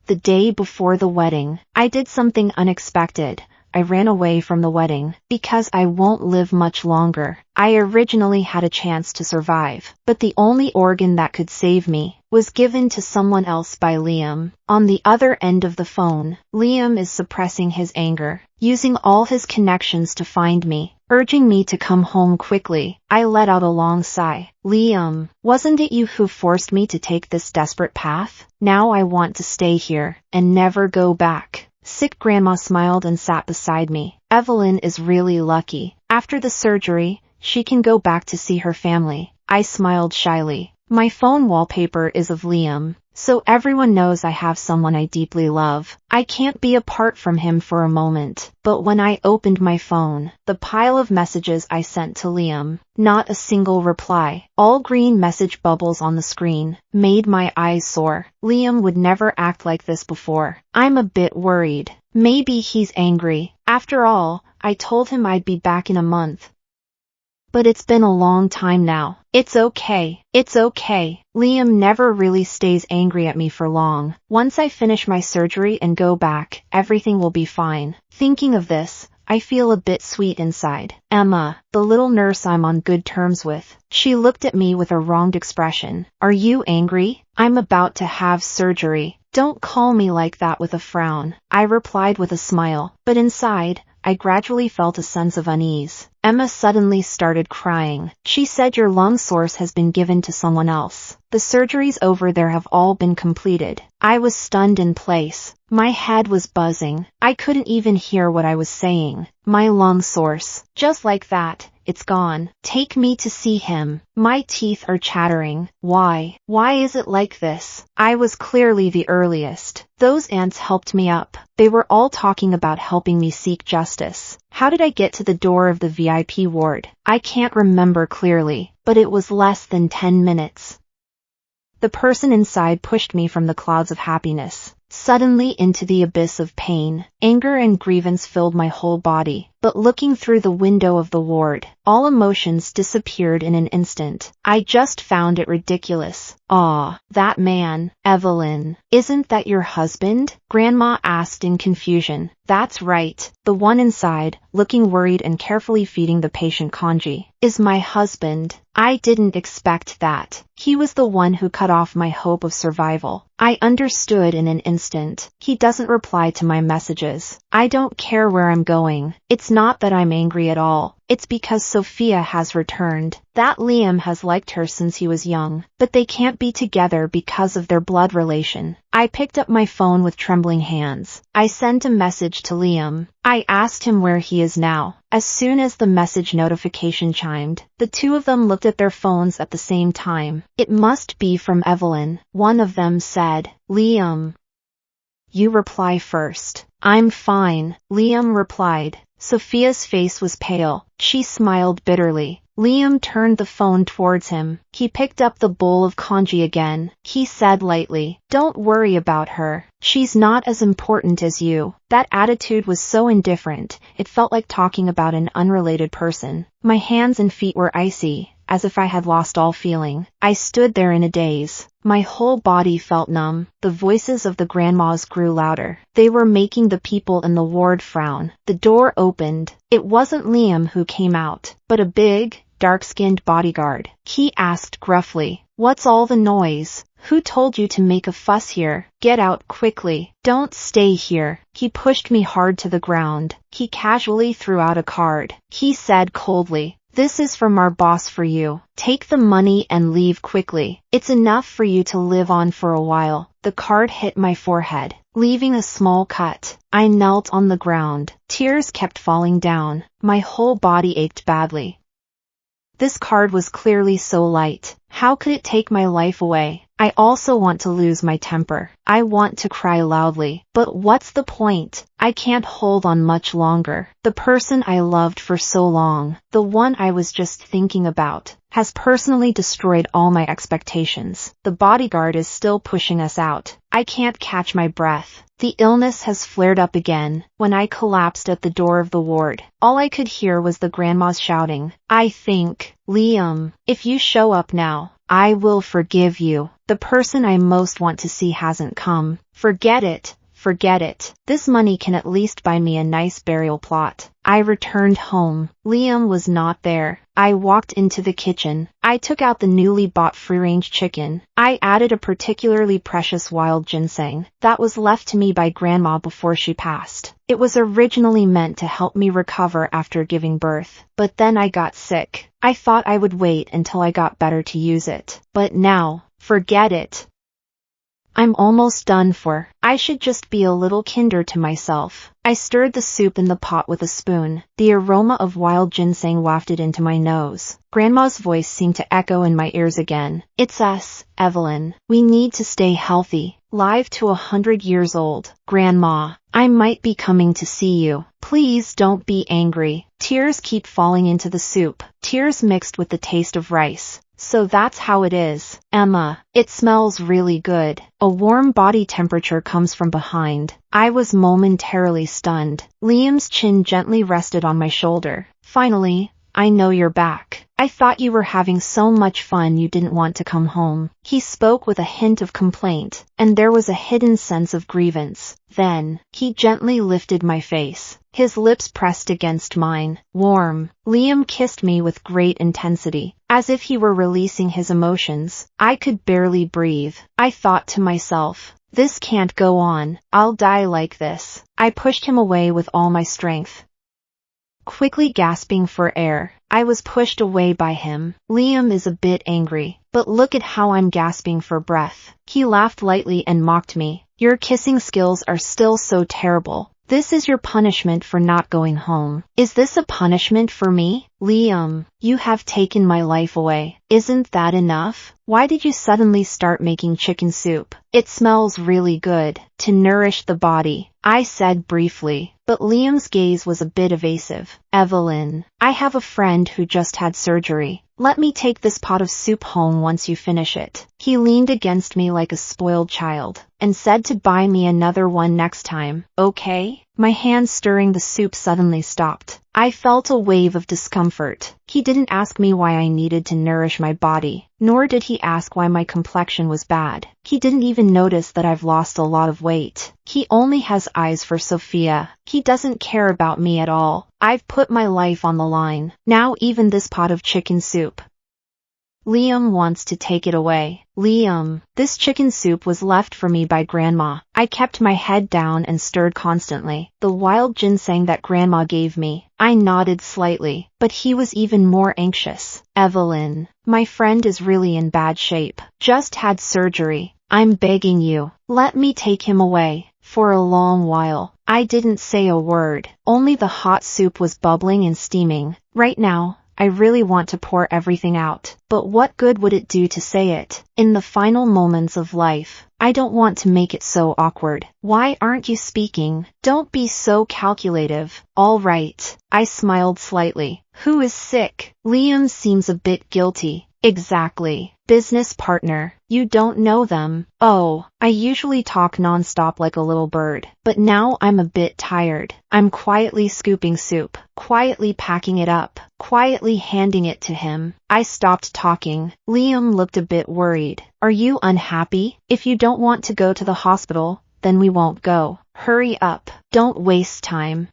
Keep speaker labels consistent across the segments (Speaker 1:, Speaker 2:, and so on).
Speaker 1: The day before the wedding, I did something unexpected. I ran away from the wedding, because I won't live much longer. I originally had a chance to survive, but the only organ that could save me was given to someone else by Liam. On the other end of the phone, Liam is suppressing his anger, using all his connections to find me, urging me to come home quickly. I let out a long sigh. Liam, wasn't it you who forced me to take this desperate path? Now I want to stay here, and never go back. Sick grandma smiled and sat beside me. Evelyn is really lucky. After the surgery, she can go back to see her family. I smiled shyly. My phone wallpaper is of Liam, so everyone knows I have someone I deeply love. I can't be apart from him for a moment. But when I opened my phone, the pile of messages I sent to Liam, not a single reply, all green message bubbles on the screen, made my eyes sore. Liam would never act like this before. I'm a bit worried. Maybe he's angry. After all, I told him I'd be back in a month. But it's been a long time now. It's okay. It's okay. Liam never really stays angry at me for long. Once I finish my surgery and go back, everything will be fine. Thinking of this, I feel a bit sweet inside. Emma, the little nurse I'm on good terms with, she looked at me with a wronged expression. Are you angry? I'm about to have surgery. Don't call me like that with a frown. I replied with a smile, but inside, I gradually felt a sense of unease. Emma suddenly started crying. She said your lung source has been given to someone else. The surgeries over there have all been completed. I was stunned in place. My head was buzzing. I couldn't even hear what I was saying. My lung source. Just like that, it's gone. Take me to see him. My teeth are chattering. Why? Why is it like this? I was clearly the earliest. Those ants helped me up. They were all talking about helping me seek justice. How did I get to the door of the VIP ward? I can't remember clearly, but it was less than 10 minutes. The person inside pushed me from the clouds of happiness, suddenly into the abyss of pain. Anger and grievance filled my whole body, but looking through the window of the ward, all emotions disappeared in an instant. I just found it ridiculous. "Aw, that man, Evelyn, isn't that your husband?" Grandma asked in confusion. "That's right, the one inside, looking worried and carefully feeding the patient congee, is my husband. I didn't expect that. He was the one who cut off my hope of survival." I understood in an instant. He doesn't reply to my messages. I don't care where I'm going. It's not that I'm angry at all. It's because Sophia has returned. That Liam has liked her since he was young, but they can't be together because of their blood relation. I picked up my phone with trembling hands. I sent a message to Liam. I asked him where he is now. As soon as the message notification chimed, the two of them looked at their phones at the same time. It must be from Evelyn. One of them said, "Liam, you reply first." "I'm fine," Liam replied. Sophia's face was pale. She smiled bitterly. Liam turned the phone towards him. He picked up the bowl of congee again. He said lightly, "Don't worry about her. She's not as important as you." That attitude was so indifferent, it felt like talking about an unrelated person. My hands and feet were icy, as if I had lost all feeling. I stood there in a daze. My whole body felt numb. The voices of the grandmas grew louder. They were making the people in the ward frown. The door opened. It wasn't Liam who came out, but a big, dark-skinned bodyguard. He asked gruffly, "What's all the noise? Who told you to make a fuss here? Get out quickly. Don't stay here." He pushed me hard to the ground. He casually threw out a card. He said coldly, "This is from our boss for you. Take the money and leave quickly. It's enough for you to live on for a while." The card hit my forehead, leaving a small cut. I knelt on the ground. Tears kept falling down. My whole body ached badly. This card was clearly so light. How could it take my life away? I also want to lose my temper. I want to cry loudly. But what's the point? I can't hold on much longer. The person I loved for so long, the one I was just thinking about, has personally destroyed all my expectations. The bodyguard is still pushing us out. I can't catch my breath. The illness has flared up again. When I collapsed at the door of the ward, all I could hear was the grandmas shouting, "I think, Liam, if you show up now, I will forgive you." The person I most want to see hasn't come. Forget it. Forget it. This money can at least buy me a nice burial plot. I returned home. Liam was not there. I walked into the kitchen. I took out the newly bought free-range chicken. I added a particularly precious wild ginseng that was left to me by Grandma before she passed. It was originally meant to help me recover after giving birth, but then I got sick. I thought I would wait until I got better to use it. But now, forget it. I'm almost done for. I should just be a little kinder to myself. I stirred the soup in the pot with a spoon. The aroma of wild ginseng wafted into my nose. Grandma's voice seemed to echo in my ears again. It's us, Evelyn. We need to stay healthy. Live to 100 years old. Grandma, I might be coming to see you. Please don't be angry. Tears keep falling into the soup. Tears mixed with the taste of rice. So that's how it is. Emma, it smells really good. A warm body temperature comes from behind. I was momentarily stunned. Liam's chin gently rested on my shoulder. Finally, I know you're back. I thought you were having so much fun you didn't want to come home. He spoke with a hint of complaint, and there was a hidden sense of grievance. Then, he gently lifted my face. His lips pressed against mine. Warm. Liam kissed me with great intensity, as if he were releasing his emotions. I could barely breathe. I thought to myself, this can't go on. I'll die like this. I pushed him away with all my strength. Quickly gasping for air, I was pushed away by him. Liam is a bit angry, but look at how I'm gasping for breath. He laughed lightly and mocked me. Your kissing skills are still so terrible. This is your punishment for not going home. Is this a punishment for me? Liam, you have taken my life away. Isn't that enough? Why did you suddenly start making chicken soup? It smells really good. To nourish the body, I said briefly, but Liam's gaze was a bit evasive. Evelyn, I have a friend who just had surgery. Let me take this pot of soup home once you finish it. He leaned against me like a spoiled child, and said to buy me another one next time. Okay? My hand stirring the soup suddenly stopped. I felt a wave of discomfort. He didn't ask me why I needed to nourish my body, nor did he ask why my complexion was bad. He didn't even notice that I've lost a lot of weight. He only has eyes for Sophia. He doesn't care about me at all. I've put my life on the line. Now even this pot of chicken soup. Liam wants to take it away. Liam, this chicken soup was left for me by Grandma. I kept my head down and stirred constantly. The wild ginseng that Grandma gave me. I nodded slightly, but he was even more anxious. Evelyn, my friend is really in bad shape. Just had surgery. I'm begging you, let me take him away. For a long while, I didn't say a word. Only the hot soup was bubbling and steaming. Right now, I really want to pour everything out. But what good would it do to say it? In the final moments of life, I don't want to make it so awkward. Why aren't you speaking? Don't be so calculative. All right. I smiled slightly. Who is sick? Liam seems a bit guilty. Exactly. Business partner. You don't know them. Oh, I usually talk nonstop like a little bird, but now I'm a bit tired. I'm quietly scooping soup, quietly packing it up, quietly handing it to him. I stopped talking. Liam looked a bit worried. Are you unhappy? If you don't want to go to the hospital, then we won't go. Hurry up. Don't waste time.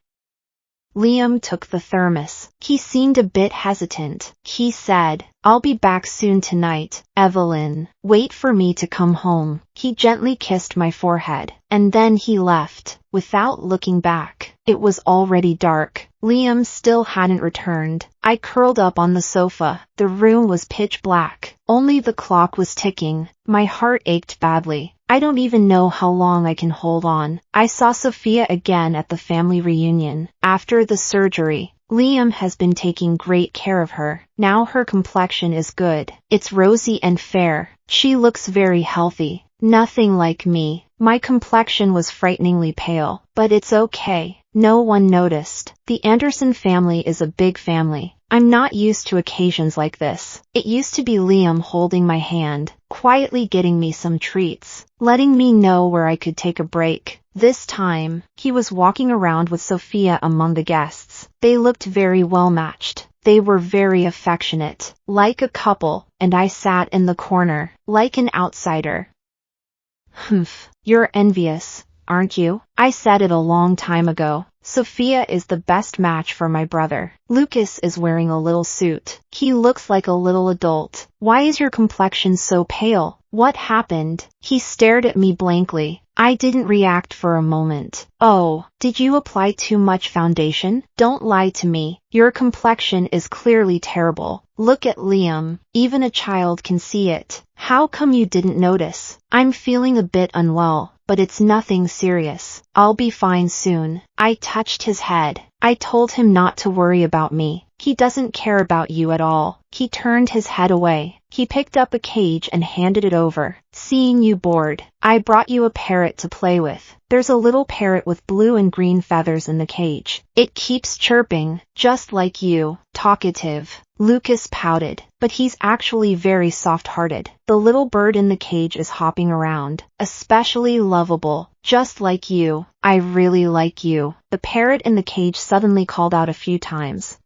Speaker 1: Liam took the thermos. He seemed a bit hesitant. He said, I'll be back soon tonight. Evelyn, wait for me to come home. He gently kissed my forehead, and then he left, without looking back. It was already dark. Liam still hadn't returned. I curled up on the sofa. The room was pitch black. Only the clock was ticking. My heart ached badly. I don't even know how long I can hold on. I saw Sophia again at the family reunion. After the surgery, Liam has been taking great care of her. Now her complexion is good. It's rosy and fair. She looks very healthy. Nothing like me. My complexion was frighteningly pale, but it's okay. No one noticed. The Anderson family is a big family. I'm not used to occasions like this. It used to be Liam holding my hand, quietly getting me some treats, letting me know where I could take a break. This time, he was walking around with Sophia among the guests. They looked very well matched. They were very affectionate, like a couple, and I sat in the corner, like an outsider. Humph, you're envious, aren't you? I said it a long time ago. Sophia is the best match for my brother. Lucas is wearing a little suit. He looks like a little adult. Why is your complexion so pale? What happened? He stared at me blankly. I didn't react for a moment. Oh, did you apply too much foundation? Don't lie to me. Your complexion is clearly terrible. Look at Liam. Even a child can see it. How come you didn't notice? I'm feeling a bit unwell, but it's nothing serious. I'll be fine soon. I touched his head. I told him not to worry about me. He doesn't care about you at all. He turned his head away. He picked up a cage and handed it over. Seeing you bored, I brought you a parrot to play with. There's a little parrot with blue and green feathers in the cage. It keeps chirping, just like you. Talkative. Lucas pouted, but he's actually very soft-hearted. The little bird in the cage is hopping around, especially lovable, just like you. I really like you. The parrot in the cage suddenly called out a few times.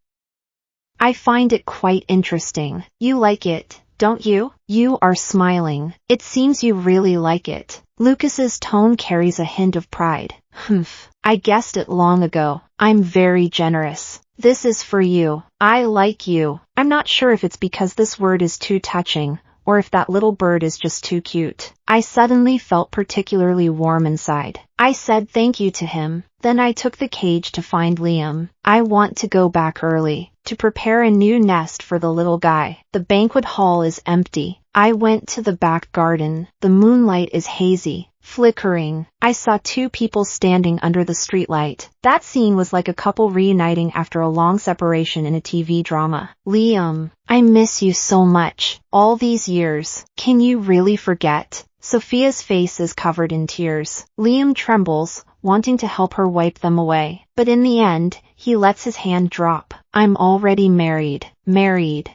Speaker 1: I find it quite interesting. You like it, don't you? You are smiling. It seems you really like it. Lucas's tone carries a hint of pride. Humph, I guessed it long ago. I'm very generous. This is for you. I like you. I'm not sure if it's because this word is too touching, or if that little bird is just too cute. I suddenly felt particularly warm inside. I said thank you to him. Then I took the cage to find Liam. I want to go back early, to prepare a new nest for the little guy. The banquet hall is empty. I went to the back garden. The moonlight is hazy, flickering. I saw two people standing under the streetlight. That scene was like a couple reuniting after a long separation in a TV drama. Liam, I miss you so much. All these years. Can you really forget? Sophia's face is covered in tears. Liam trembles, wanting to help her wipe them away. But in the end, he lets his hand drop. I'm already married. Married.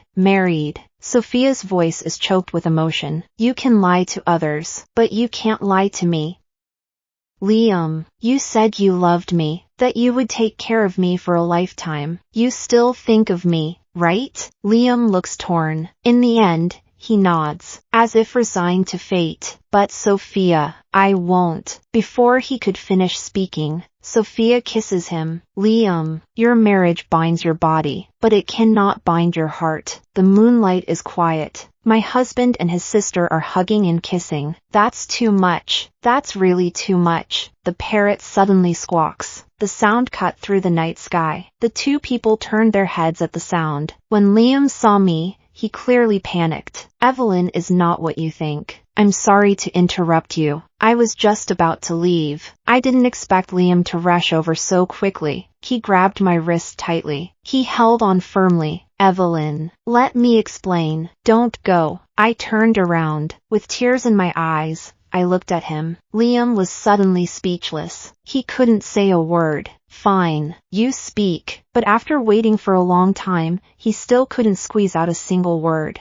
Speaker 1: Sophia's voice is choked with emotion. You can lie to others, but you can't lie to me. Liam, you said you loved me, that you would take care of me for a lifetime. You still think of me, right? Liam looks torn. In the end, he nods, as if resigned to fate. But Sophia, I won't. Before he could finish speaking, Sophia kisses him. Liam, your marriage binds your body, but it cannot bind your heart. The moonlight is quiet. My husband and his sister are hugging and kissing. That's too much. That's really too much. The parrot suddenly squawks. The sound cut through the night sky. The two people turned their heads at the sound. When Liam saw me, he clearly panicked. Evelyn is not what you think. I'm sorry to interrupt you. I was just about to leave. I didn't expect Liam to rush over so quickly. He grabbed my wrist tightly. He held on firmly. Evelyn, let me explain. Don't go. I turned around. With tears in my eyes, I looked at him. Liam was suddenly speechless. He couldn't say a word. Fine, you speak. But after waiting for a long time, he still couldn't squeeze out a single word.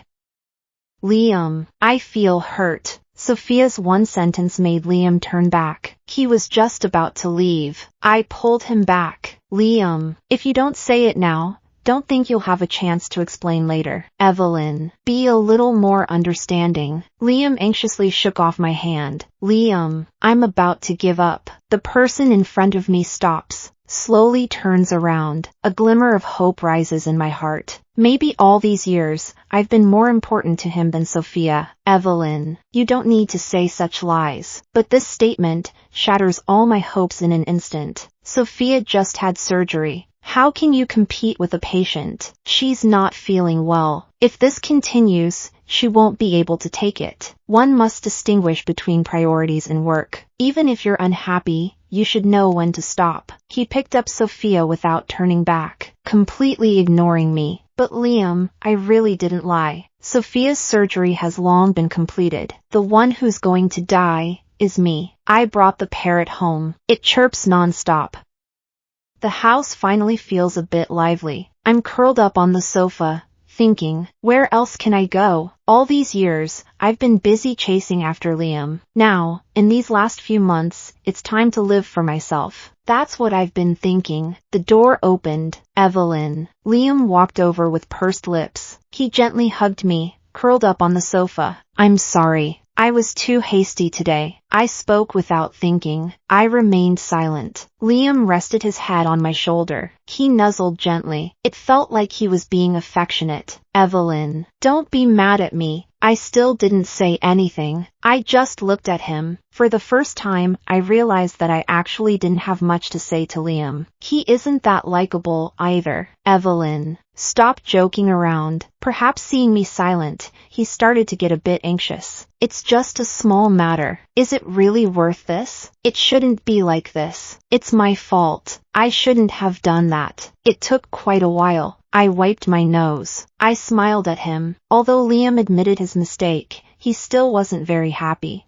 Speaker 1: Liam, I feel hurt. Sophia's one sentence made Liam turn back. He was just about to leave. I pulled him back. Liam, if you don't say it now, don't think you'll have a chance to explain later. Evelyn, be a little more understanding. Liam anxiously shook off my hand. Liam, I'm about to give up. The person in front of me stops, slowly turns around. A glimmer of hope rises in my heart. Maybe all these years, I've been more important to him than Sophia. Evelyn, you don't need to say such lies. But this statement shatters all my hopes in an instant. Sophia just had surgery. How can you compete with a patient? She's not feeling well. If this continues, she won't be able to take it. One must distinguish between priorities in work. Even if you're unhappy, you should know when to stop. He picked up Sophia without turning back, completely ignoring me. But Liam, I really didn't lie. Sophia's surgery has long been completed. The one who's going to die is me. I brought the parrot home. It chirps nonstop. The house finally feels a bit lively. I'm curled up on the sofa, thinking, where else can I go? All these years, I've been busy chasing after Liam. Now, in these last few months, it's time to live for myself. That's what I've been thinking. The door opened. Evelyn. Liam walked over with pursed lips. He gently hugged me, curled up on the sofa. I'm sorry. I was too hasty today. I spoke without thinking. I remained silent. Liam rested his head on my shoulder. He nuzzled gently. It felt like he was being affectionate. Evelyn, don't be mad at me. I still didn't say anything. I just looked at him. For the first time, I realized that I actually didn't have much to say to Liam. He isn't that likable either. Evelyn, stop joking around. Perhaps seeing me silent, he started to get a bit anxious. It's just a small matter. Is it really worth this? It shouldn't be like this. It's my fault. I shouldn't have done that. It took quite a while. I wiped my nose. I smiled at him. Although Liam admitted his mistake, he still wasn't very happy.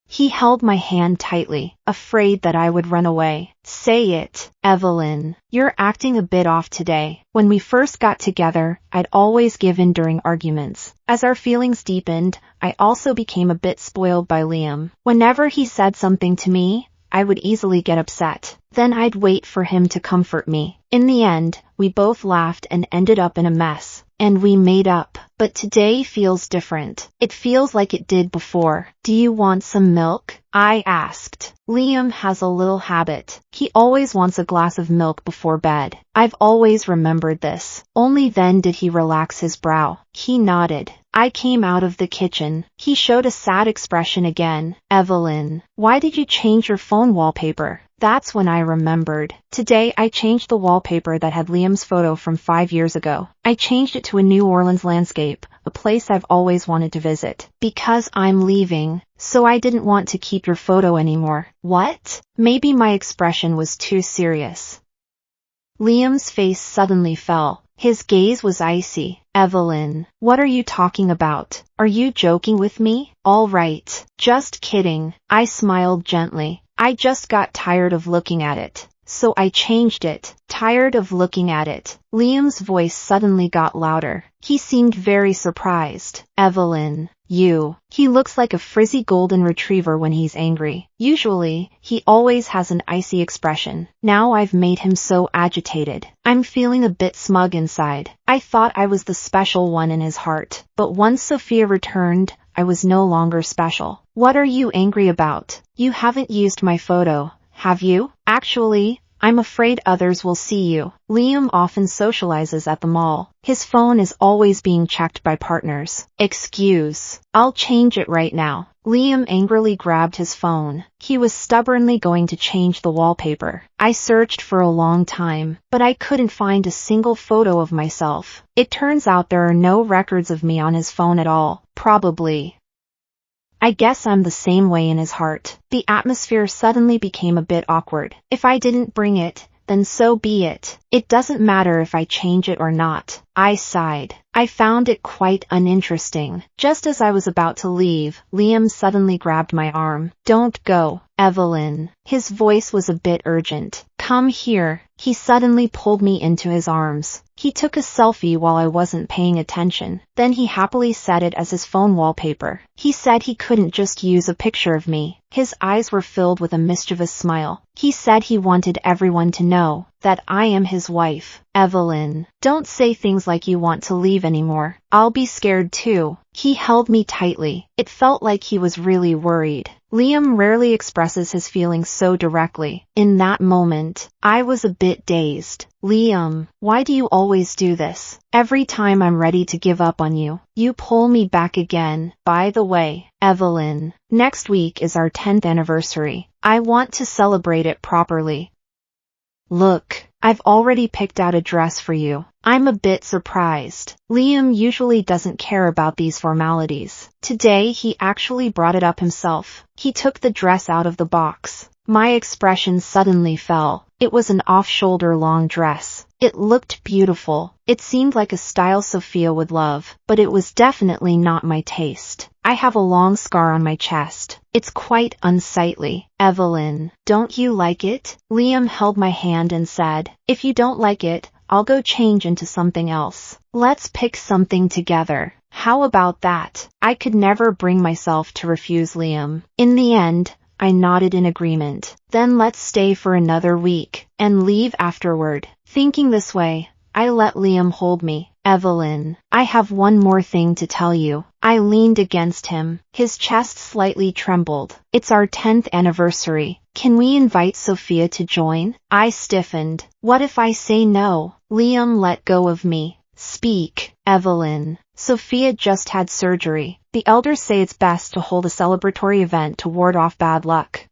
Speaker 1: He held my hand tightly, afraid that I would run away. Say it, Evelyn. You're acting a bit off today. When we first got together, I'd always give in during arguments. As our feelings deepened, I also became a bit spoiled by Liam. Whenever he said something to me, I would easily get upset. Then I'd wait for him to comfort me. In the end, we both laughed and ended up in a mess. And we made up. But today feels different. It feels like it did before. Do you want some milk? I asked. Liam has a little habit. He always wants a glass of milk before bed. I've always remembered this. Only then did he relax his brow. He nodded. I came out of the kitchen. He showed a sad expression again. Evelyn, why did you change your phone wallpaper? That's when I remembered. Today I changed the wallpaper that had Liam's photo from 5 years ago. I changed it to a New Orleans landscape, a place I've always wanted to visit. Because I'm leaving, so I didn't want to keep your photo anymore. What? Maybe my expression was too serious. Liam's face suddenly fell. His gaze was icy. Evelyn, what are you talking about? Are you joking with me? All right. Just kidding. I smiled gently. I just got tired of looking at it. So I changed it. Tired of looking at it. Liam's voice suddenly got louder. He seemed very surprised. Evelyn, he looks like a frizzy golden retriever when he's angry. Usually, he always has an icy expression. Now I've made him so agitated. I'm feeling a bit smug inside. I thought I was the special one in his heart. But once Sophia returned, I was no longer special. What are you angry about? You haven't used my photo, have you? Actually, I'm afraid others will see you. Liam often socializes at the mall. His phone is always being checked by partners. Excuse. I'll change it right now. Liam angrily grabbed his phone. He was stubbornly going to change the wallpaper. I searched for a long time, but I couldn't find a single photo of myself. It turns out there are no records of me on his phone at all. Probably. I guess I'm the same way in his heart. The atmosphere suddenly became a bit awkward. If I didn't bring it, then so be it. It doesn't matter if I change it or not. I sighed. I found it quite uninteresting. Just as I was about to leave, Liam suddenly grabbed my arm. Don't go, Evelyn. His voice was a bit urgent. Come here. He suddenly pulled me into his arms. He took a selfie while I wasn't paying attention. Then he happily set it as his phone wallpaper. He said he couldn't just use a picture of me. His eyes were filled with a mischievous smile. He said he wanted everyone to know that I am his wife. Evelyn, don't say things like you want to leave anymore. I'll be scared too. He held me tightly. It felt like he was really worried. Liam rarely expresses his feelings so directly. In that moment, I was a bit dazed. Liam, why do you always do this? Every time I'm ready to give up on you, you pull me back again. By the way, Evelyn, next week is our 10th anniversary. I want to celebrate it properly. Look, I've already picked out a dress for you. I'm a bit surprised. Liam usually doesn't care about these formalities. Today he actually brought it up himself. He took the dress out of the box. My expression suddenly fell. It was an off-shoulder long dress. It looked beautiful. It seemed like a style Sophia would love, but it was definitely not my taste. I have a long scar on my chest. It's quite unsightly. Evelyn, don't you like it? Liam held my hand and said, if you don't like it, I'll go change into something else. Let's pick something together. How about that? I could never bring myself to refuse Liam. In the end, I nodded in agreement. Then let's stay for another week, and leave afterward. Thinking this way, I let Liam hold me. Evelyn, I have one more thing to tell you. I leaned against him. His chest slightly trembled. It's our 10th anniversary. Can we invite Sophia to join? I stiffened. What if I say no? Liam let go of me. Speak, Evelyn. Sophia just had surgery. The elders say it's best to hold a celebratory event to ward off bad luck.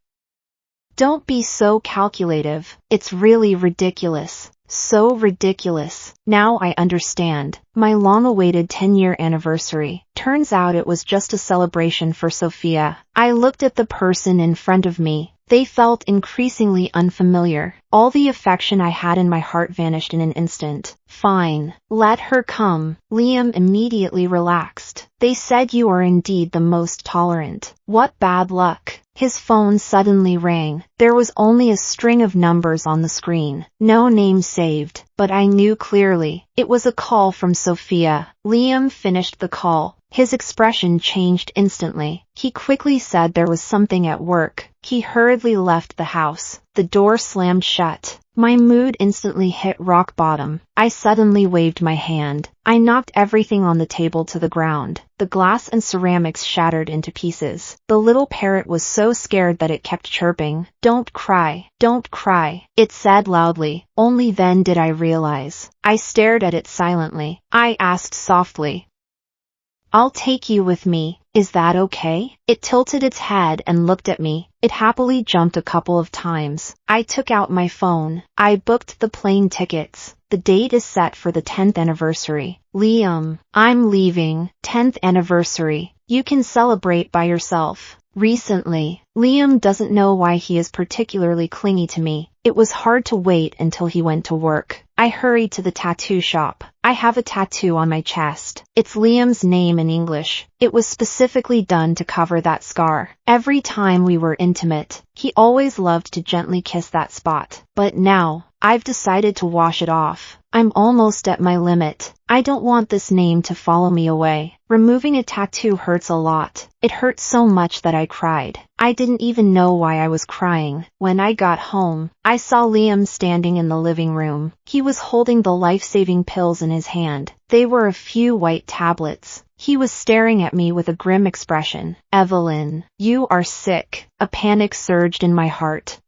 Speaker 1: Don't be so calculative. It's really ridiculous. So ridiculous. Now I understand. My long-awaited 10-year anniversary. Turns out it was just a celebration for Sophia. I looked at the person in front of me. They felt increasingly unfamiliar. All the affection I had in my heart vanished in an instant. Fine. Let her come. Liam immediately relaxed. They said you are indeed the most tolerant. What bad luck. His phone suddenly rang. There was only a string of numbers on the screen. No name saved, but I knew clearly. It was a call from Sophia. Liam finished the call. His expression changed instantly. He quickly said there was something at work. He hurriedly left the house. The door slammed shut. My mood instantly hit rock bottom. I suddenly waved my hand. I knocked everything on the table to the ground. The glass and ceramics shattered into pieces. The little parrot was so scared that it kept chirping. Don't cry, don't cry, it said loudly. Only then did I realize. I stared at it silently. I asked softly, I'll take you with me. Is that okay? It tilted its head and looked at me. It happily jumped a couple of times. I took out my phone. I booked the plane tickets. The date is set for the 10th anniversary. Liam, I'm leaving. 10th anniversary. You can celebrate by yourself. Recently, Liam doesn't know why he is particularly clingy to me. It was hard to wait until he went to work. I hurried to the tattoo shop. I have a tattoo on my chest. It's Liam's name in English. It was specifically done to cover that scar. Every time we were intimate, he always loved to gently kiss that spot. But now, I've decided to wash it off. I'm almost at my limit. I don't want this name to follow me away. Removing a tattoo hurts a lot. It hurt so much that I cried. I didn't even know why I was crying. When I got home, I saw Liam standing in the living room. He was holding the life-saving pills in his hand. They were a few white tablets. He was staring at me with a grim expression. Evelyn, you are sick. A panic surged in my heart.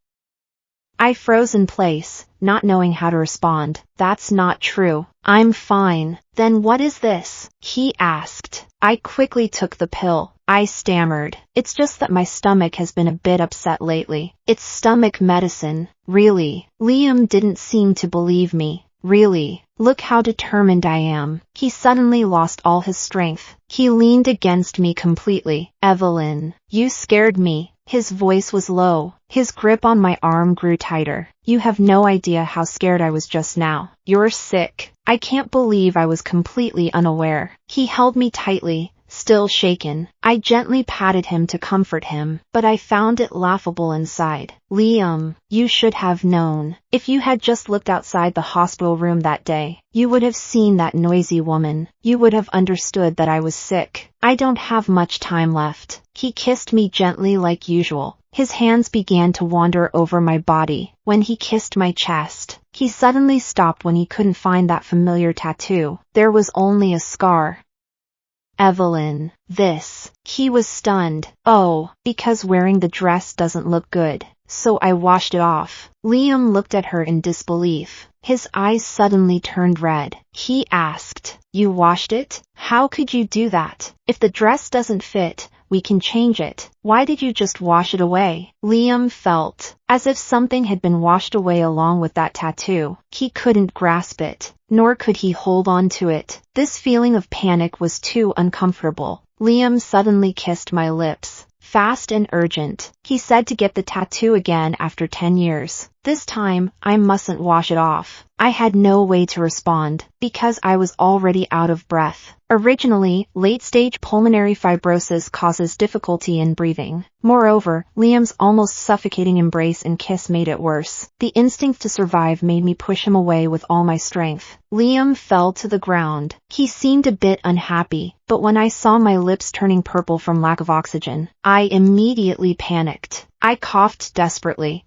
Speaker 1: I froze in place, not knowing how to respond. That's not true. I'm fine. Then what is this? He asked. I quickly took the pill. I stammered. It's just that my stomach has been a bit upset lately. It's stomach medicine. Really? Liam didn't seem to believe me. Really? Look how determined I am. He suddenly lost all his strength. He leaned against me completely. Evelyn, you scared me. His voice was low. His grip on my arm grew tighter. You have no idea how scared I was just now. You're sick. I can't believe I was completely unaware. He held me tightly, still shaken. I gently patted him to comfort him, but I found it laughable inside. Liam, you should have known. If you had just looked outside the hospital room that day, you would have seen that noisy woman. You would have understood that I was sick. I don't have much time left. He kissed me gently like usual. His hands began to wander over my body. When he kissed my chest, he suddenly stopped when he couldn't find that familiar tattoo. There was only a scar. Evelyn, this. He was stunned. Oh, because wearing the dress doesn't look good. So I washed it off. Liam looked at her in disbelief. His eyes suddenly turned red. He asked, You washed it? How could you do that? If the dress doesn't fit, we can change it. Why did you just wash it away? Liam felt as if something had been washed away along with that tattoo. He couldn't grasp it, nor could he hold on to it. This feeling of panic was too uncomfortable. Liam suddenly kissed my lips. Fast and urgent. He said to get the tattoo again after 10 years. This time, I mustn't wash it off. I had no way to respond, because I was already out of breath. Originally, late-stage pulmonary fibrosis causes difficulty in breathing. Moreover, Liam's almost suffocating embrace and kiss made it worse. The instinct to survive made me push him away with all my strength. Liam fell to the ground. He seemed a bit unhappy, but when I saw my lips turning purple from lack of oxygen, I immediately panicked. I coughed desperately.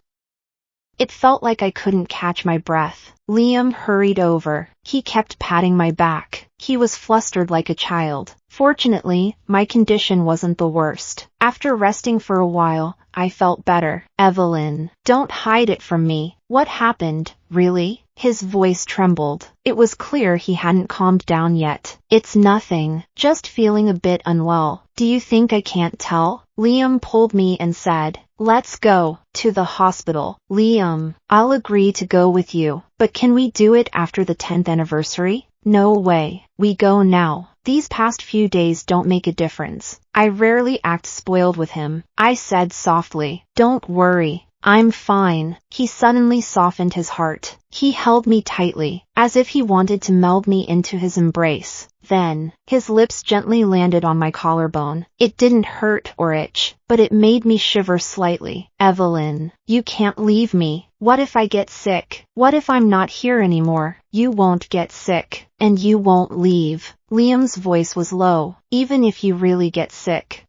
Speaker 1: It felt like I couldn't catch my breath. Liam hurried over. He kept patting my back. He was flustered like a child. Fortunately, my condition wasn't the worst. After resting for a while, I felt better. Evelyn, don't hide it from me. What happened, really? His voice trembled. It was clear he hadn't calmed down yet. It's nothing. Just feeling a bit unwell. Do you think I can't tell? Liam pulled me and said, let's go to the hospital. Liam, I'll agree to go with you, but can we do it after the 10th anniversary? No way. We go now. These past few days don't make a difference. I rarely act spoiled with him. I said softly, don't worry. I'm fine. He suddenly softened his heart. He held me tightly, as if he wanted to meld me into his embrace. Then, his lips gently landed on my collarbone. It didn't hurt or itch, but it made me shiver slightly. Evelyn, you can't leave me. What if I get sick? What if I'm not here anymore? You won't get sick, and you won't leave. Liam's voice was low. Even if you really get sick,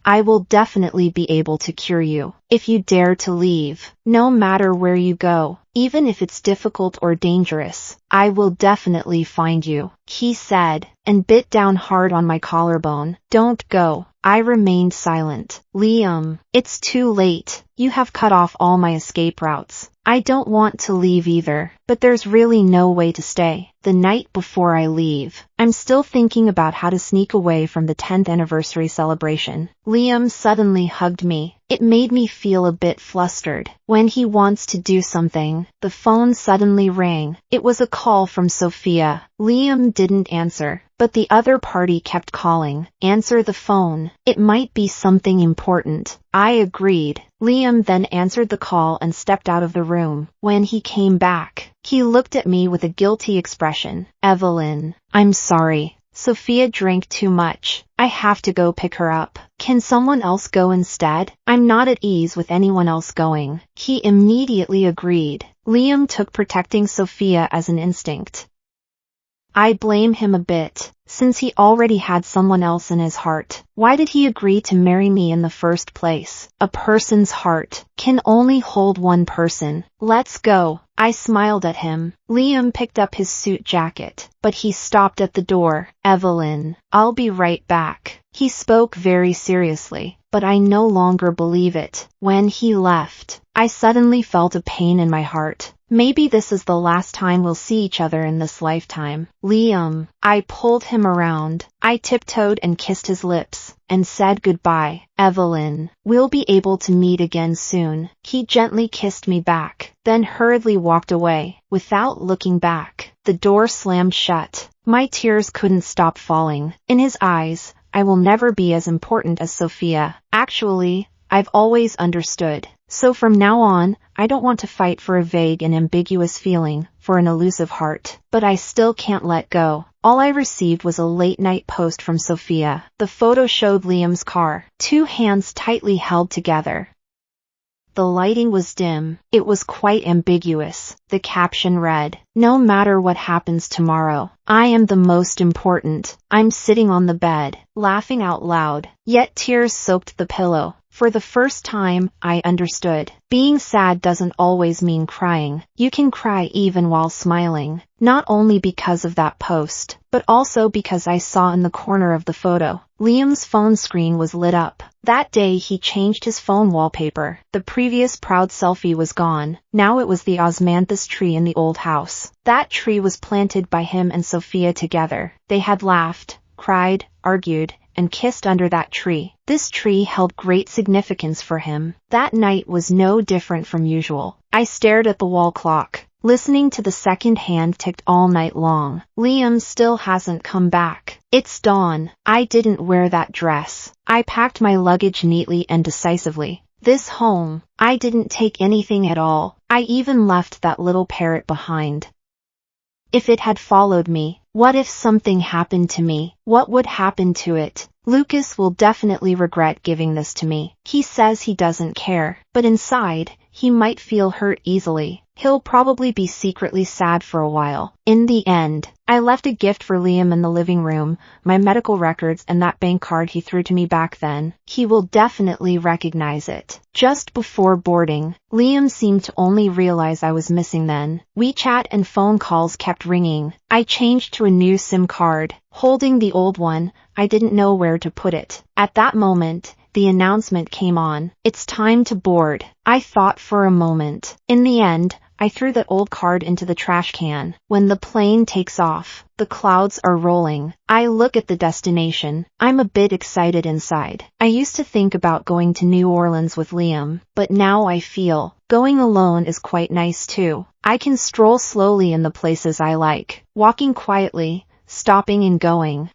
Speaker 1: I will definitely be able to cure you. If you dare to leave, no matter where you go, even if it's difficult or dangerous, I will definitely find you, he said, and bit down hard on my collarbone. Don't go. I remained silent. Liam, it's too late. You have cut off all my escape routes. I don't want to leave either, but there's really no way to stay. The night before I leave, I'm still thinking about how to sneak away from the 10th anniversary celebration. Liam suddenly hugged me. It made me feel a bit flustered. When he wants to do something, the phone suddenly rang. It was a call from Sophia. Liam didn't answer, but the other party kept calling. Answer the phone. It might be something important. I agreed. Liam then answered the call and stepped out of the room. When he came back, he looked at me with a guilty expression. Evelyn, I'm sorry. Sophia drank too much. I have to go pick her up. Can someone else go instead? I'm not at ease with anyone else going. He immediately agreed. Liam took protecting Sophia as an instinct. I blame him a bit, since he already had someone else in his heart. Why did he agree to marry me in the first place? A person's heart can only hold one person. Let's go. I smiled at him. Liam picked up his suit jacket, but he stopped at the door. Evelyn, I'll be right back. He spoke very seriously, but I no longer believe it. When he left, I suddenly felt a pain in my heart. Maybe this is the last time we'll see each other in this lifetime. Liam, I pulled him around. I tiptoed and kissed his lips, and said goodbye. Evelyn, we'll be able to meet again soon. He gently kissed me back, then hurriedly walked away. Without looking back, the door slammed shut. My tears couldn't stop falling. In his eyes, I will never be as important as Sophia. Actually, I've always understood. So from now on, I don't want to fight for a vague and ambiguous feeling, for an elusive heart. But I still can't let go. All I received was a late-night post from Sophia. The photo showed Liam's car, two hands tightly held together. The lighting was dim. It was quite ambiguous. The caption read, "No matter what happens tomorrow, I am the most important." I'm sitting on the bed, laughing out loud, yet tears soaked the pillow. For the first time, I understood. Being sad doesn't always mean crying. You can cry even while smiling. Not only because of that post, but also because I saw in the corner of the photo, Liam's phone screen was lit up. That day he changed his phone wallpaper. The previous proud selfie was gone. Now it was the osmanthus tree in the old house. That tree was planted by him and Sophia together. They had laughed, cried, argued, and kissed under that tree. This tree held great significance for him. That night was no different from usual. I stared at the wall clock, listening to the second hand tick all night long. Liam still hasn't come back. It's dawn. I didn't wear that dress. I packed my luggage neatly and decisively. This home, I didn't take anything at all. I even left that little parrot behind. If it had followed me, what if something happened to me? What would happen to it? Lucas will definitely regret giving this to me. He says he doesn't care, but inside, he might feel hurt easily. He'll probably be secretly sad for a while. In the end, I left a gift for Liam in the living room, my medical records and that bank card he threw to me back then. He will definitely recognize it. Just before boarding, Liam seemed to only realize I was missing then. WeChat and phone calls kept ringing. I changed to a new SIM card. Holding the old one, I didn't know where to put it. At that moment, the announcement came on. It's time to board. I thought for a moment. In the end, I threw that old card into the trash can. When the plane takes off, the clouds are rolling. I look at the destination. I'm a bit excited inside. I used to think about going to New Orleans with Liam, but now I feel going alone is quite nice too. I can stroll slowly in the places I like, walking quietly, stopping and going.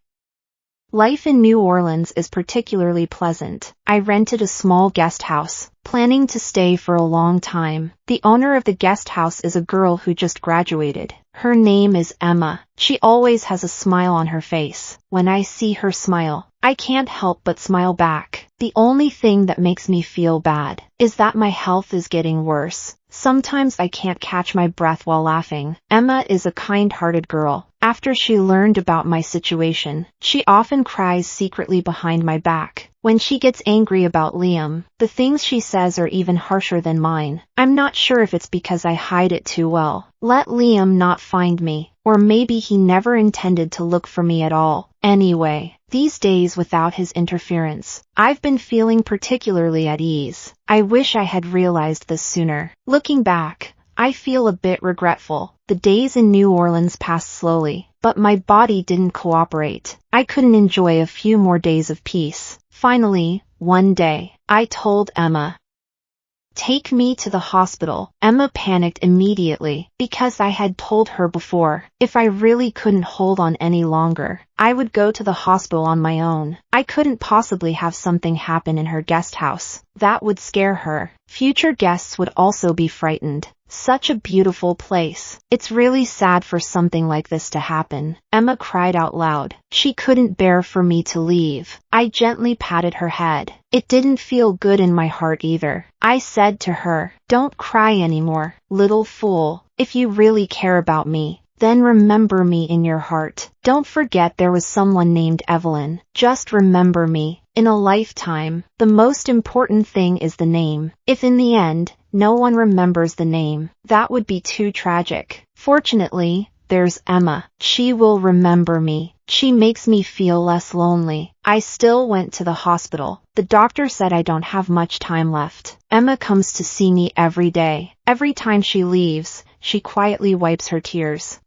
Speaker 1: Life in New Orleans is particularly pleasant. I rented a small guest house, planning to stay for a long time. The owner of the guest house is a girl who just graduated. Her name is Emma. She always has a smile on her face. When I see her smile, I can't help but smile back. The only thing that makes me feel bad is that my health is getting worse. Sometimes I can't catch my breath while laughing. Emma is a kind-hearted girl. After she learned about my situation, she often cries secretly behind my back. When she gets angry about Liam, the things she says are even harsher than mine. I'm not sure if it's because I hide it too well. Let Liam not find me, or maybe he never intended to look for me at all. Anyway, these days without his interference, I've been feeling particularly at ease. I wish I had realized this sooner. Looking back, I feel a bit regretful. The days in New Orleans passed slowly, but my body didn't cooperate. I couldn't enjoy a few more days of peace. Finally, one day, I told Emma, "Take me to the hospital." Emma panicked immediately, because I had told her before, if I really couldn't hold on any longer, I would go to the hospital on my own. I couldn't possibly have something happen in her guest house. That would scare her. Future guests would also be frightened. Such a beautiful place. It's really sad for something like this to happen. Emma cried out loud. She couldn't bear for me to leave. I gently patted her head. It didn't feel good in my heart either. I said to her, "Don't cry anymore, little fool. If you really care about me, then remember me in your heart. Don't forget there was someone named Evelyn. Just remember me. In a lifetime, the most important thing is the name. If in the end, no one remembers the name, that would be too tragic. Fortunately, there's Emma. She will remember me. She makes me feel less lonely." I still went to the hospital. The doctor said I don't have much time left. Emma comes to see me every day. Every time she leaves, she quietly wipes her tears.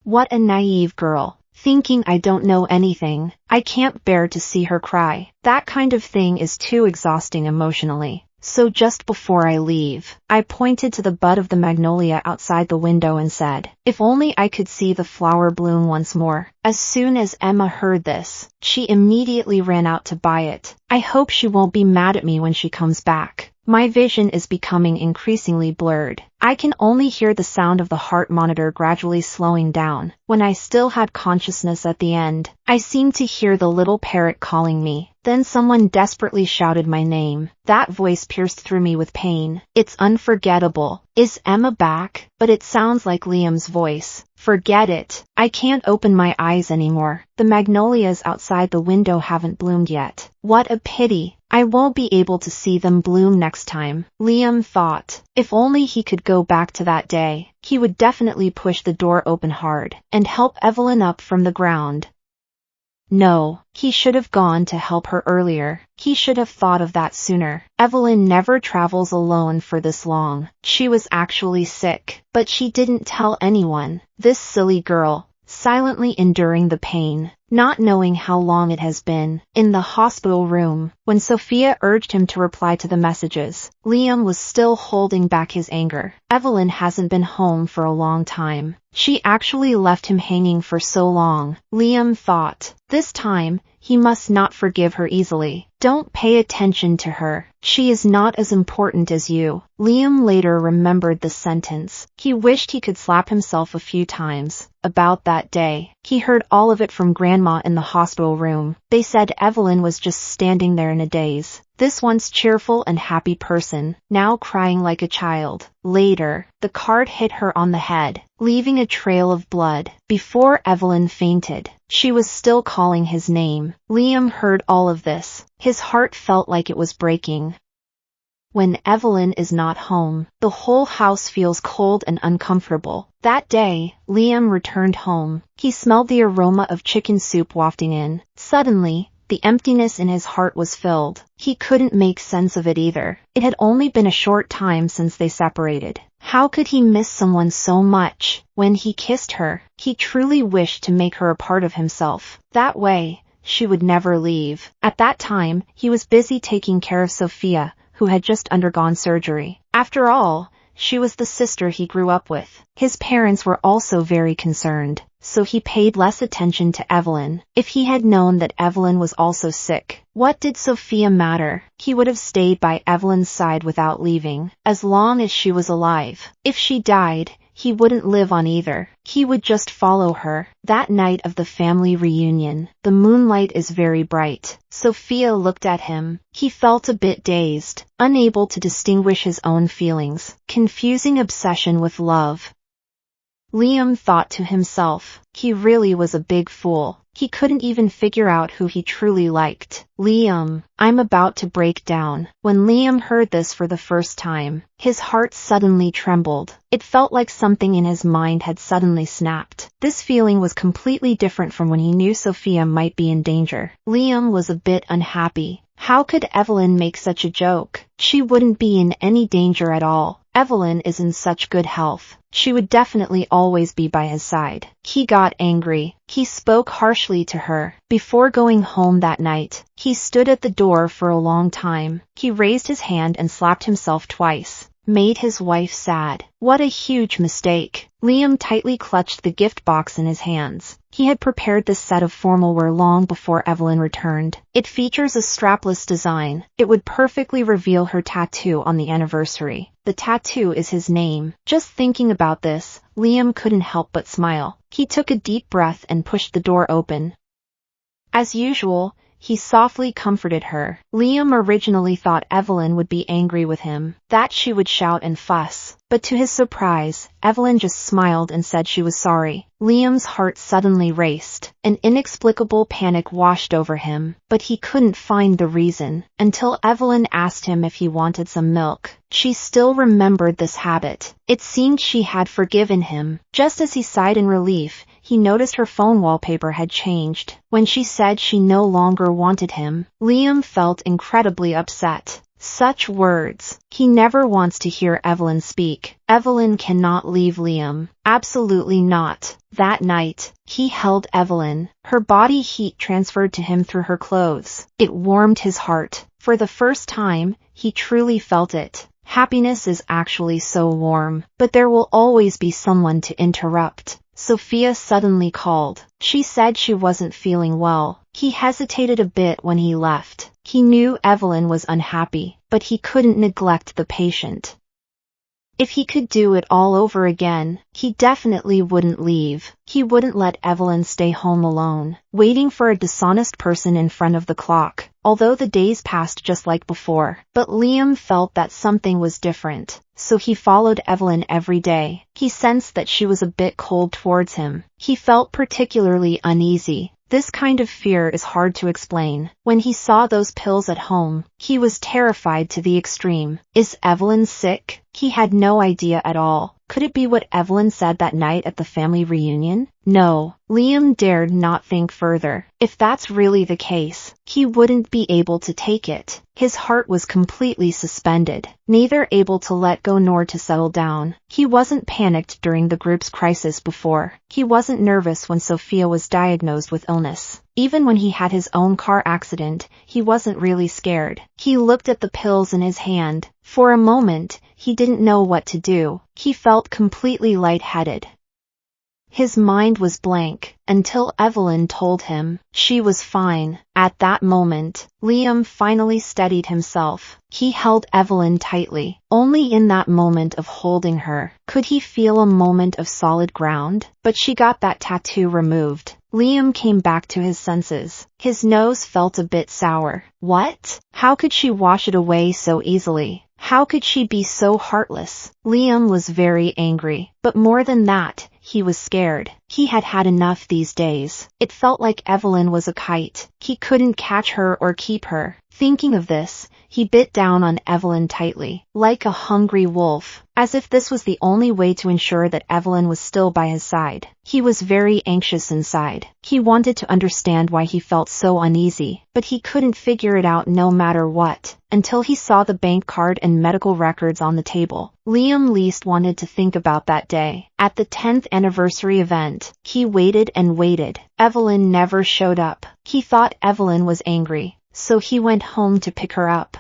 Speaker 1: What a naive girl, thinking I don't know anything. I can't bear to see her cry. That kind of thing is too exhausting emotionally. So just before I leave, I pointed to the bud of the magnolia outside the window and said, "If only I could see the flower bloom once more." As soon as Emma heard this, she immediately ran out to buy it. I hope she won't be mad at me when she comes back. My vision is becoming increasingly blurred. I can only hear the sound of the heart monitor gradually slowing down. When I still had consciousness at the end, I seemed to hear the little parrot calling me. Then someone desperately shouted my name. That voice pierced through me with pain. It's unforgettable. Is Emma back? But it sounds like Liam's voice. Forget it. I can't open my eyes anymore. The magnolias outside the window haven't bloomed yet. What a pity. I won't be able to see them bloom next time. Liam thought, if only he could go back to that day, he would definitely push the door open hard and help Evelyn up from the ground. No, he should have gone to help her earlier. He should have thought of that sooner. Evelyn never travels alone for this long. She was actually sick, but she didn't tell anyone. This silly girl, silently enduring the pain, not knowing how long it has been. In the hospital room, when Sophia urged him to reply to the messages, Liam was still holding back his anger. Evelyn hasn't been home for a long time. She actually left him hanging for so long. Liam thought, this time, he must not forgive her easily. Don't pay attention to her. She is not as important as you. Liam later remembered the sentence. He wished he could slap himself a few times. About that day, he heard all of it from Grandma in the hospital room. They said Evelyn was just standing there in a daze. This once cheerful and happy person, now crying like a child. Later, the card hit her on the head, leaving a trail of blood. Before Evelyn fainted, she was still calling his name. Liam heard all of this. His heart felt like it was breaking. When Evelyn is not home, the whole house feels cold and uncomfortable. That day, Liam returned home. He smelled the aroma of chicken soup wafting in. Suddenly, the emptiness in his heart was filled. He couldn't make sense of it either. It had only been a short time since they separated. How could he miss someone so much? When he kissed her, he truly wished to make her a part of himself. That way, she would never leave. At that time, he was busy taking care of Sophia, who had just undergone surgery. After all, she was the sister he grew up with. His parents were also very concerned, so he paid less attention to Evelyn. If he had known that Evelyn was also sick, what did Sophia matter? He would have stayed by Evelyn's side without leaving, as long as she was alive. If she died, he wouldn't live on either. He would just follow her. That night of the family reunion, the moonlight is very bright. Sophia looked at him. He felt a bit dazed, unable to distinguish his own feelings. Confusing obsession with love. Liam thought to himself, he really was a big fool. He couldn't even figure out who he truly liked. Liam, I'm about to break down. When Liam heard this for the first time, his heart suddenly trembled. It felt like something in his mind had suddenly snapped. This feeling was completely different from when he knew Sophia might be in danger. Liam was a bit unhappy. How could Evelyn make such a joke? She wouldn't be in any danger at all. Evelyn is in such good health. She would definitely always be by his side. He got angry. He spoke harshly to her. Before going home that night, he stood at the door for a long time. He raised his hand and slapped himself twice. Made his wife sad. What a huge mistake. Liam tightly clutched the gift box in his hands. He had prepared this set of formal wear long before Evelyn returned. It features a strapless design. It would perfectly reveal her tattoo on the anniversary. The tattoo is his name. Just thinking about this, Liam couldn't help but smile. He took a deep breath and pushed the door open. As usual, he softly comforted her. Liam originally thought Evelyn would be angry with him, that she would shout and fuss. But to his surprise, Evelyn just smiled and said she was sorry. Liam's heart suddenly raced. An inexplicable panic washed over him, but he couldn't find the reason, until Evelyn asked him if he wanted some milk. She still remembered this habit. It seemed she had forgiven him. Just as he sighed in relief, he noticed her phone wallpaper had changed. When she said she no longer wanted him, Liam felt incredibly upset. Such words. He never wants to hear Evelyn speak. Evelyn cannot leave Liam. Absolutely not. That night, he held Evelyn. Her body heat transferred to him through her clothes. It warmed his heart. For the first time, he truly felt it. Happiness is actually so warm. But there will always be someone to interrupt. Sophia suddenly called. She said she wasn't feeling well. He hesitated a bit when he left. He knew Evelyn was unhappy, but he couldn't neglect the patient. If he could do it all over again, he definitely wouldn't leave. He wouldn't let Evelyn stay home alone, waiting for a dishonest person in front of the clock. Although the days passed just like before, but Liam felt that something was different. So he followed Evelyn every day. He sensed that she was a bit cold towards him. He felt particularly uneasy. This kind of fear is hard to explain. When he saw those pills at home, he was terrified to the extreme. Is Evelyn sick? He had no idea at all. Could it be what Evelyn said that night at the family reunion? No, Liam dared not think further. If that's really the case, he wouldn't be able to take it. His heart was completely suspended, neither able to let go nor to settle down. He wasn't panicked during the group's crisis before. He wasn't nervous when Sophia was diagnosed with illness. Even when he had his own car accident, he wasn't really scared. He looked at the pills in his hand. For a moment, he didn't know what to do. He felt completely lightheaded. His mind was blank. until Evelyn told him she was fine. At that moment, Liam finally steadied himself. He held Evelyn tightly. Only in that moment of holding her could he feel a moment of solid ground. But she got that tattoo removed. Liam came back to his senses. His nose felt a bit sour. What? How could she wash it away so easily? How could she be so heartless? Liam was very angry, but more than that, he was scared. He had had enough these days. It felt like Evelyn was a kite. He couldn't catch her or keep her. Thinking of this, he bit down on Evelyn tightly, like a hungry wolf, as if this was the only way to ensure that Evelyn was still by his side. He was very anxious inside. He wanted to understand why he felt so uneasy, but he couldn't figure it out no matter what, until he saw the bank card and medical records on the table. Liam least wanted to think about that day. At the 10th anniversary event, he waited and waited. Evelyn never showed up. He thought Evelyn was angry, so he went home to pick her up.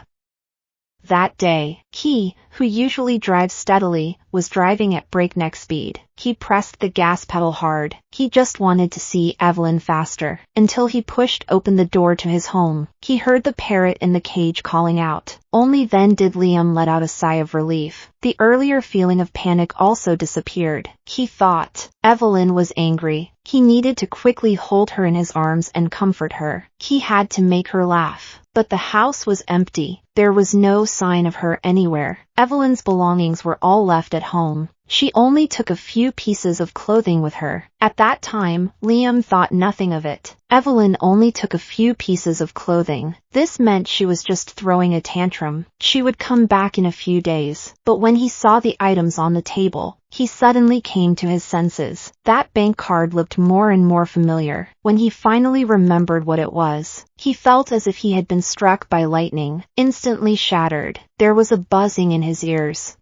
Speaker 1: That day, he, who usually drives steadily, was driving at breakneck speed. He pressed the gas pedal hard. He just wanted to see Evelyn faster, until he pushed open the door to his home. He heard the parrot in the cage calling out. Only then did Liam let out a sigh of relief. The earlier feeling of panic also disappeared. He thought Evelyn was angry. He needed to quickly hold her in his arms and comfort her. He had to make her laugh. But the house was empty. There was no sign of her anywhere. Evelyn's belongings were all left at home. She only took a few pieces of clothing with her. At that time, Liam thought nothing of it. Evelyn only took a few pieces of clothing. This meant she was just throwing a tantrum. She would come back in a few days. But when he saw the items on the table, he suddenly came to his senses. That bank card looked more and more familiar. When he finally remembered what it was, he felt as if he had been struck by lightning, instantly shattered. There was a buzzing in his ears.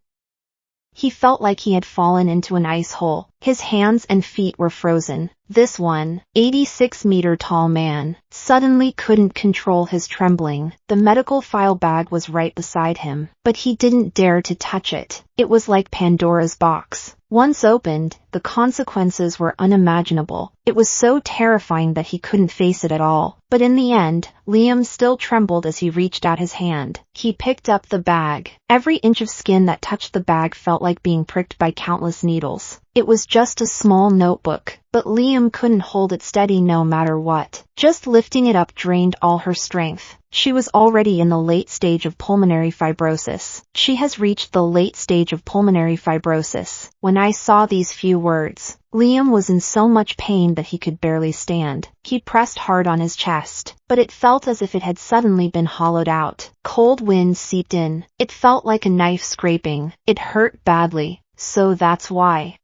Speaker 1: He felt like he had fallen into an ice hole. His hands and feet were frozen. This 86-meter-tall man suddenly couldn't control his trembling. The medical file bag was right beside him, but he didn't dare to touch it. It was like Pandora's box. Once opened, the consequences were unimaginable. It was so terrifying that he couldn't face it at all. But in the end, Liam still trembled as he reached out his hand. He picked up the bag. Every inch of skin that touched the bag felt like being pricked by countless needles. It was just a small notebook, but Liam couldn't hold it steady no matter what. Just lifting it up drained all her strength. She was already in the late stage of pulmonary fibrosis. She has reached the late stage of pulmonary fibrosis. When I saw these few words, Liam was in so much pain that he could barely stand. He pressed hard on his chest, but it felt as if it had suddenly been hollowed out. Cold wind seeped in. It felt like a knife scraping. It hurt badly. So that's why.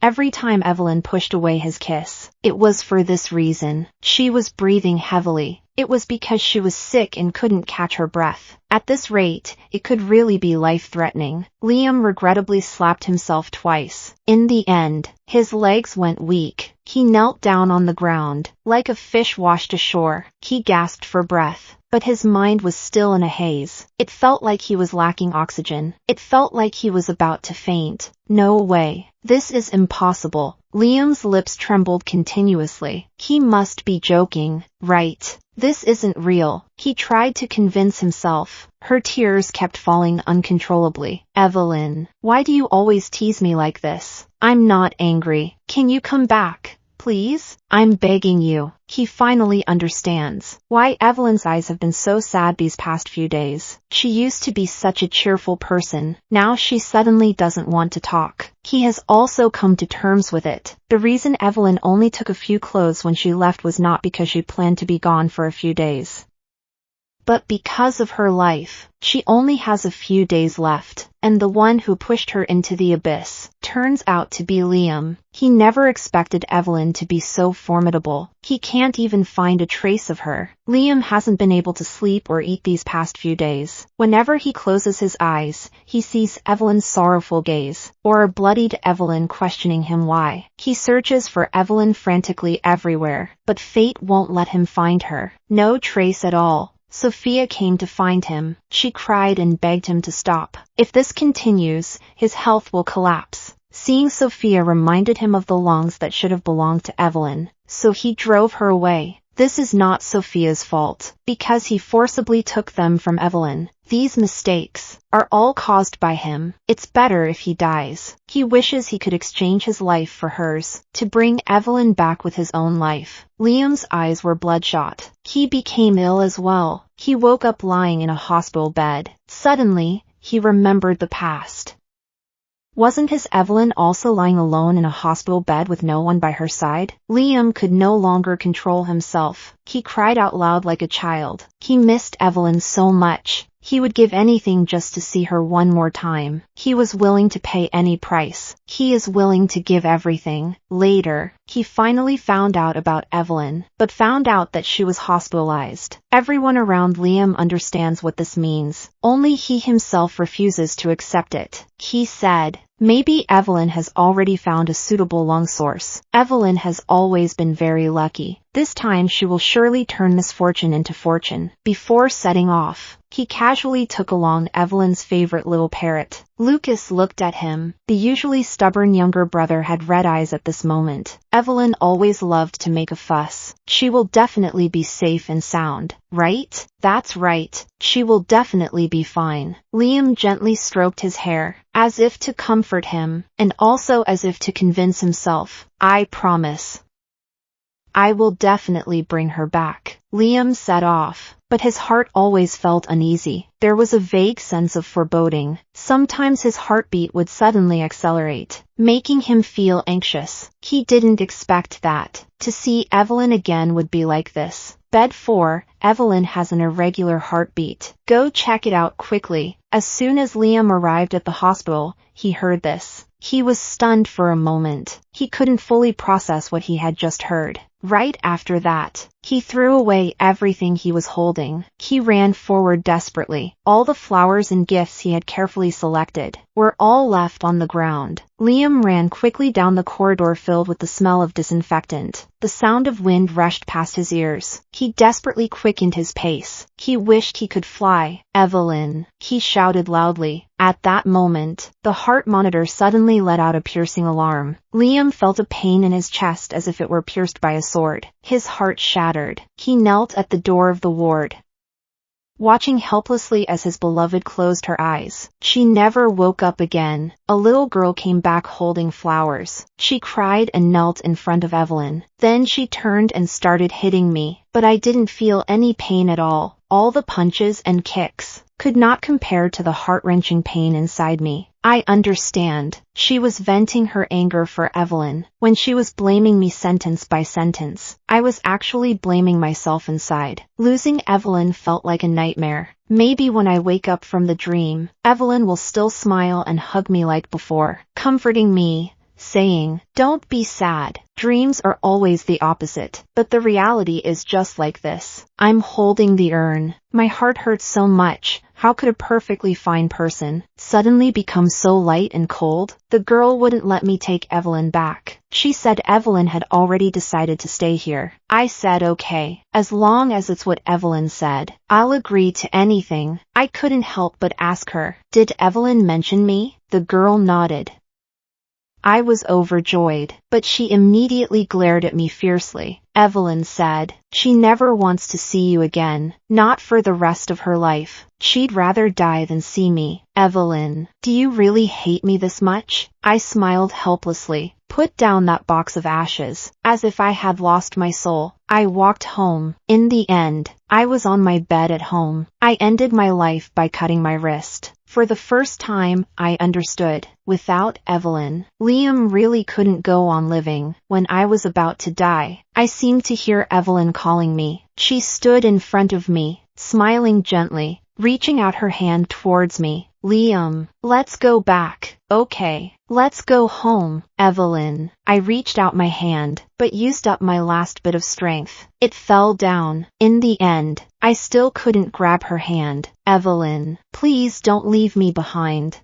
Speaker 1: Every time Evelyn pushed away his kiss, it was for this reason. She was breathing heavily. It was because she was sick and couldn't catch her breath. At this rate, it could really be life-threatening. Liam regrettably slapped himself twice. In the end, his legs went weak. He knelt down on the ground. Like a fish washed ashore, he gasped for breath. But his mind was still in a haze. It felt like he was lacking oxygen. It felt like he was about to faint. No way. This is impossible. Liam's lips trembled continuously. He must be joking, right? This isn't real. He tried to convince himself. Her tears kept falling uncontrollably. Evelyn, why do you always tease me like this? I'm not angry. Can you come back? Please? I'm begging you. He finally understands why Evelyn's eyes have been so sad these past few days. She used to be such a cheerful person. Now she suddenly doesn't want to talk. He has also come to terms with it. The reason Evelyn only took a few clothes when she left was not because she planned to be gone for a few days, but because of her life. She only has a few days left, and the one who pushed her into the abyss turns out to be Liam. He never expected Evelyn to be so formidable. He can't even find a trace of her. Liam hasn't been able to sleep or eat these past few days. Whenever he closes his eyes, he sees Evelyn's sorrowful gaze, or a bloodied Evelyn questioning him why. He searches for Evelyn frantically everywhere, but fate won't let him find her. No trace at all. Sophia came to find him. She cried and begged him to stop. If this continues, his health will collapse. Seeing Sophia reminded him of the lungs that should have belonged to Evelyn, so he drove her away. This is not Sophia's fault, because he forcibly took them from Evelyn. These mistakes are all caused by him. It's better if he dies. He wishes he could exchange his life for hers, to bring Evelyn back with his own life. Liam's eyes were bloodshot. He became ill as well. He woke up lying in a hospital bed. Suddenly, he remembered the past. Wasn't his Evelyn also lying alone in a hospital bed with no one by her side? Liam could no longer control himself. He cried out loud like a child. He missed Evelyn so much. He would give anything just to see her one more time. He was willing to pay any price. He is willing to give everything. Later, he finally found out about Evelyn, but found out that she was hospitalized. Everyone around Liam understands what this means. Only he himself refuses to accept it. He said, "Maybe Evelyn has already found a suitable lung source. Evelyn has always been very lucky. This time she will surely turn misfortune into fortune." Before setting off, he casually took along Evelyn's favorite little parrot. Lucas looked at him. The usually stubborn younger brother had red eyes at this moment. Evelyn always loved to make a fuss. She will definitely be safe and sound, right? That's right. She will definitely be fine. Liam gently stroked his hair, as if to comfort him, and also as if to convince himself. "I promise. I will definitely bring her back." Liam set off, but his heart always felt uneasy. There was a vague sense of foreboding. Sometimes his heartbeat would suddenly accelerate, making him feel anxious. He didn't expect that. To see Evelyn again would be like this. Bed 4, Evelyn has an irregular heartbeat. Go check it out quickly. As soon as Liam arrived at the hospital, he heard this. He was stunned for a moment. He couldn't fully process what he had just heard. Right after that, he threw away everything he was holding. He ran forward desperately. All the flowers and gifts he had carefully selected were all left on the ground. Liam ran quickly down the corridor filled with the smell of disinfectant. The sound of wind rushed past his ears. He desperately quickened his pace. He wished he could fly. "Evelyn!" he shouted loudly. At that moment, the heart monitor suddenly let out a piercing alarm. Liam felt a pain in his chest as if it were pierced by a sword. His heart shattered. He knelt at the door of the ward, watching helplessly as his beloved closed her eyes. She never woke up again. A little girl came back holding flowers. She cried and knelt in front of Evelyn. Then she turned and started hitting me, but I didn't feel any pain at all. All the punches and kicks could not compare to the heart-wrenching pain inside me. I understand. She was venting her anger for Evelyn. When she was blaming me sentence by sentence, I was actually blaming myself inside. Losing Evelyn felt like a nightmare. Maybe when I wake up from the dream, Evelyn will still smile and hug me like before, comforting me, saying, "Don't be sad." Dreams are always the opposite, but the reality is just like this. I'm holding the urn. My heart hurts so much. How could a perfectly fine person suddenly become so light and cold? The girl wouldn't let me take Evelyn back. She said Evelyn had already decided to stay here. I said okay, as long as it's what Evelyn said. I'll agree to anything. I couldn't help but ask her, "Did Evelyn mention me?" The girl nodded. I was overjoyed, but she immediately glared at me fiercely. Evelyn said, "She never wants to see you again, not for the rest of her life. She'd rather die than see me." Evelyn, do you really hate me this much? I smiled helplessly. Put down that box of ashes, as if I had lost my soul. I walked home. In the end, I was on my bed at home. I ended my life by cutting my wrist. For the first time, I understood. Without Evelyn, Liam really couldn't go on living. When I was about to die, I seemed to hear Evelyn calling me. She stood in front of me, smiling gently, reaching out her hand towards me. "Liam, let's go back." "Okay, let's go home, Evelyn." I reached out my hand, but used up my last bit of strength. It fell down. In the end, I still couldn't grab her hand. "Evelyn, please don't leave me behind."